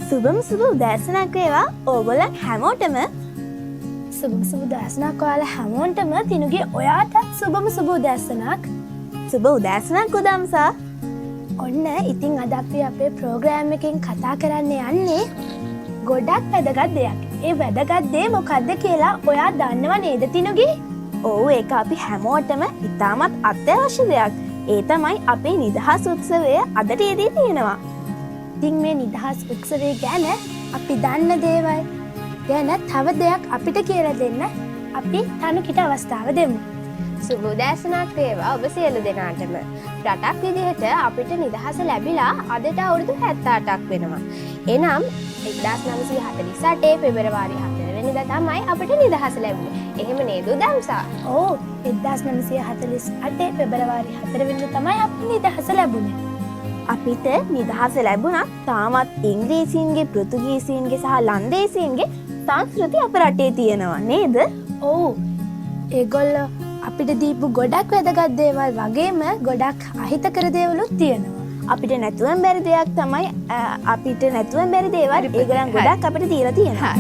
සුබම සුබ උදෑසනක් වේවා ඕගොල්ලන් හැමෝටම. සුබම සුබ උදෑසනක් ඔයාලා හැමෝටම තිනුගේ ඔයාටත් සුබම සුබ උදෑසනක්. සුබ උදෑසනක් උදම්සා. ඔන්න ඉතින් අද අපි අපේ ප්‍රෝග්‍රෑම් එකෙන් කතා කරන්න යන්නේ ගොඩක් වැදගත් දෙයක්. ඒ වැදගත් දේ මොකද්ද කියලා ඔයා දන්නව නේද තිනුගේ? ඔව් ඒක අපි හැමෝටම ඉතාමත් අත්‍යවශ්‍ය දෙයක්. ඒ තමයි අපේ නිදහස් උත්සවය අදට යෙදී තියෙනවා. ඉතින් මේ නිදහස් උත්සවය ගැන අපි දන්න දේවල් ගැන තව දෙයක් අපිට කියලා දෙන්න අපි තනුකිට අවස්ථාව දෙමු. සුබ උදෑසනක් වේවා ඔබ සියලු දෙනාටම. රටක් විදිහට අපිට නිදහස ලැබිලා අදට අවුරුදු 78ක් වෙනවා. එනම් 1948 පෙබරවාරි 4 වෙනිදා තමයි අපිට නිදහස ලැබුණේ. එහෙම නේද උදම්සා? ඔව් 1948 පෙබරවාරි 4 වෙනිදා තමයි අපිට නිදහස ලැබුණේ. අපිට නිදහස ලැබුණත් තාමත් ඉංග්‍රීසීන්ගේ පෘතුගීසීන්ගේ සහ ලන්දේසීන්ගේ සංස්කෘති අප රටේ තියෙනවා නේද? ඔව් ඒගොල්ලෝ අපිට දීපු ගොඩක් වැදගත් දේවල් වගේම ගොඩක් අහිතකර දේවලුත් තියෙනවා. අපිට නැතුවම බැරි දෙයක් තමයි අපිට නැතුවම බැරි දේවල් ඒගොල්ලන් ගොඩක් අපිට දීලා තියෙනවා.